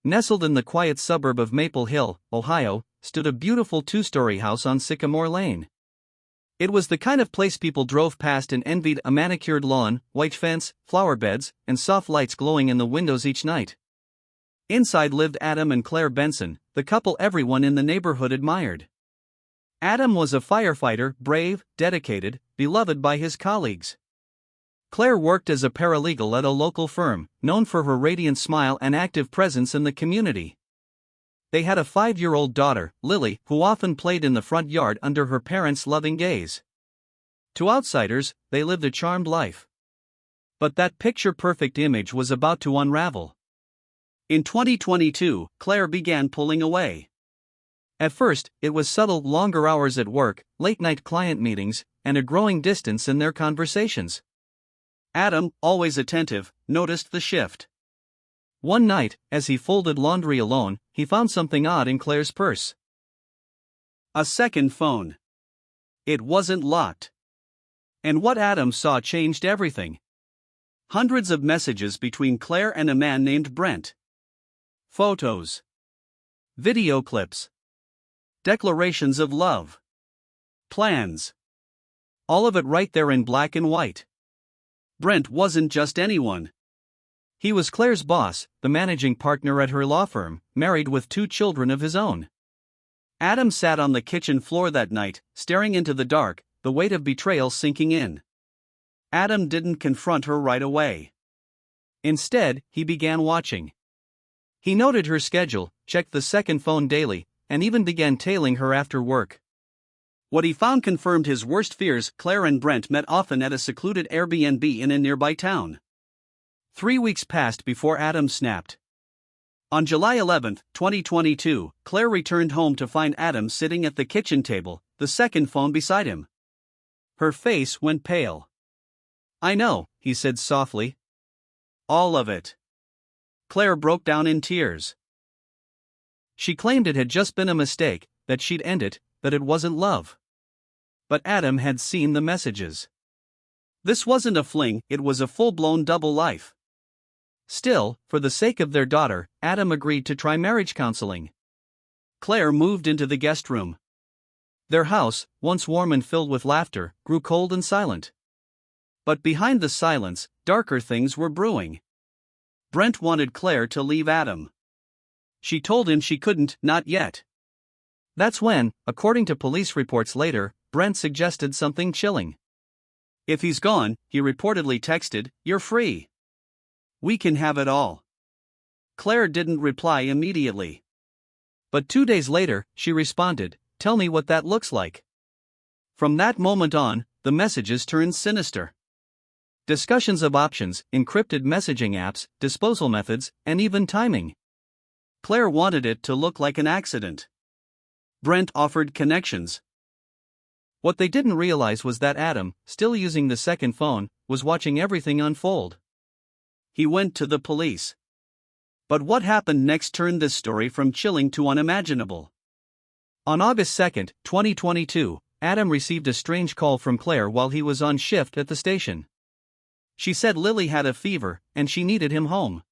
Nestled in the quiet suburb of Maple Hill, Ohio, stood a beautiful two-story house on Sycamore Lane. It was the kind of place people drove past and envied: a manicured lawn, white fence, flower beds, and soft lights glowing in the windows each night. Inside lived Adam and Claire Benson, the couple everyone in the neighborhood admired. Adam was a firefighter, brave, dedicated, beloved by his colleagues. Claire worked as a paralegal at a local firm, known for her radiant smile and active presence in the community. They had a 5-year-old daughter, Lily, who often played in the front yard under her parents' loving gaze. To outsiders, they lived a charmed life. But that picture-perfect image was about to unravel. In 2022, Claire began pulling away. At first, it was subtle: longer hours at work, late-night client meetings, and a growing distance in their conversations. Adam, always attentive, noticed the shift. One night, as he folded laundry alone, he found something odd in Claire's purse. A second phone. It wasn't locked. And what Adam saw changed everything. Hundreds of messages between Claire and a man named Brent. Photos. Video clips. Declarations of love. Plans. All of it right there in black and white. Brent wasn't just anyone. He was Claire's boss, the managing partner at her law firm, married with 2 children of his own. Adam sat on the kitchen floor that night, staring into the dark, the weight of betrayal sinking in. Adam didn't confront her right away. Instead, he began watching. He noted her schedule, checked the second phone daily, and even began tailing her after work. What he found confirmed his worst fears. Claire and Brent met often at a secluded Airbnb in a nearby town. 3 weeks passed before Adam snapped. On July 11, 2022, Claire returned home to find Adam sitting at the kitchen table, the second phone beside him. Her face went pale. "I know," he said softly. "All of it." Claire broke down in tears. She claimed it had just been a mistake, that she'd end it, that it wasn't love. But Adam had seen the messages. This wasn't a fling, it was a full-blown double life. Still, for the sake of their daughter, Adam agreed to try marriage counseling. Claire moved into the guest room. Their house, once warm and filled with laughter, grew cold and silent. But behind the silence, darker things were brewing. Brent wanted Claire to leave Adam. She told him she couldn't, not yet. That's when, according to police reports later, Brent suggested something chilling. "If he's gone," he reportedly texted, "you're free. We can have it all." Claire didn't reply immediately. But 2 days later, she responded, "Tell me what that looks like." From that moment on, the messages turned sinister. Discussions of options, encrypted messaging apps, disposal methods, and even timing. Claire wanted it to look like an accident. Brent offered connections. What they didn't realize was that Adam, still using the second phone, was watching everything unfold. He went to the police. But what happened next turned this story from chilling to unimaginable. On August 2, 2022, Adam received a strange call from Claire while he was on shift at the station. She said Lily had a fever, and she needed him home.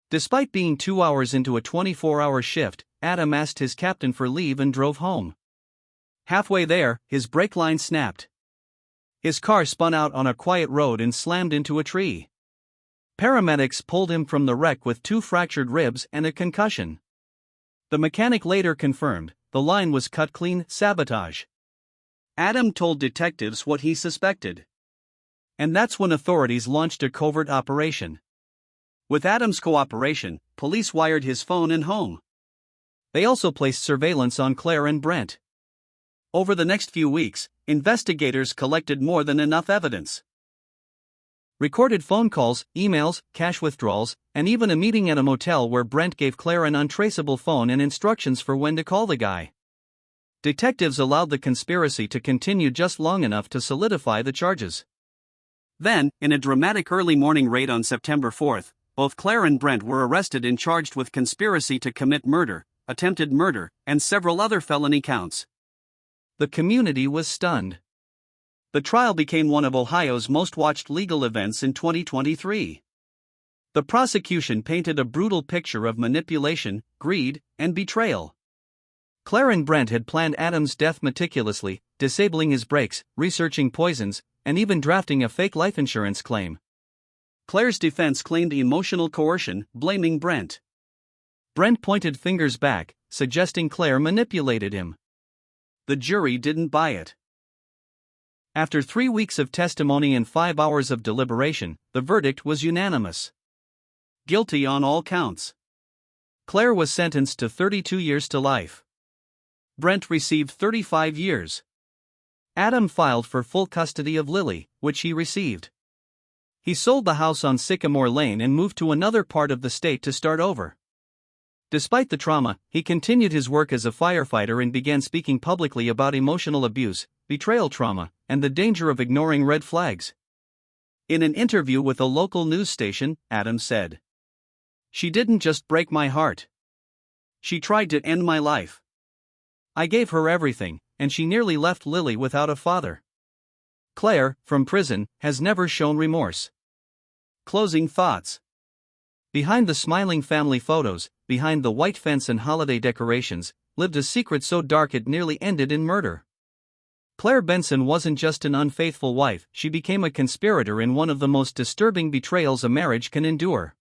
Despite being 2 hours into a 24-hour shift, Adam asked his captain for leave and drove home. Halfway there, his brake line snapped. His car spun out on a quiet road and slammed into a tree. Paramedics pulled him from the wreck with 2 fractured ribs and a concussion. The mechanic later confirmed, the line was cut clean: sabotage. Adam told detectives what he suspected. And that's when authorities launched a covert operation. With Adam's cooperation, police wired his phone and home. They also placed surveillance on Claire and Brent. Over the next few weeks, investigators collected more than enough evidence. Recorded phone calls, emails, cash withdrawals, and even a meeting at a motel where Brent gave Claire an untraceable phone and instructions for when to call the guy. Detectives allowed the conspiracy to continue just long enough to solidify the charges. Then, in a dramatic early morning raid on September 4, both Claire and Brent were arrested and charged with conspiracy to commit murder, attempted murder, and several other felony counts. The community was stunned. The trial became one of Ohio's most watched legal events in 2023. The prosecution painted a brutal picture of manipulation, greed, and betrayal. Claire and Brent had planned Adam's death meticulously, disabling his brakes, researching poisons, and even drafting a fake life insurance claim. Claire's defense claimed emotional coercion, blaming Brent. Brent pointed fingers back, suggesting Claire manipulated him. The jury didn't buy it. After 3 weeks of testimony and 5 hours of deliberation, the verdict was unanimous. Guilty on all counts. Claire was sentenced to 32 years to life. Brent received 35 years. Adam filed for full custody of Lily, which he received. He sold the house on Sycamore Lane and moved to another part of the state to start over. Despite the trauma, he continued his work as a firefighter and began speaking publicly about emotional abuse, betrayal trauma, and the danger of ignoring red flags. In an interview with a local news station, Adam said, "She didn't just break my heart. She tried to end my life. I gave her everything, and she nearly left Lily without a father." Claire, from prison, has never shown remorse. Closing thoughts. Behind the smiling family photos, behind the white fence and holiday decorations, lived a secret so dark it nearly ended in murder. Claire Benson wasn't just an unfaithful wife, she became a conspirator in one of the most disturbing betrayals a marriage can endure.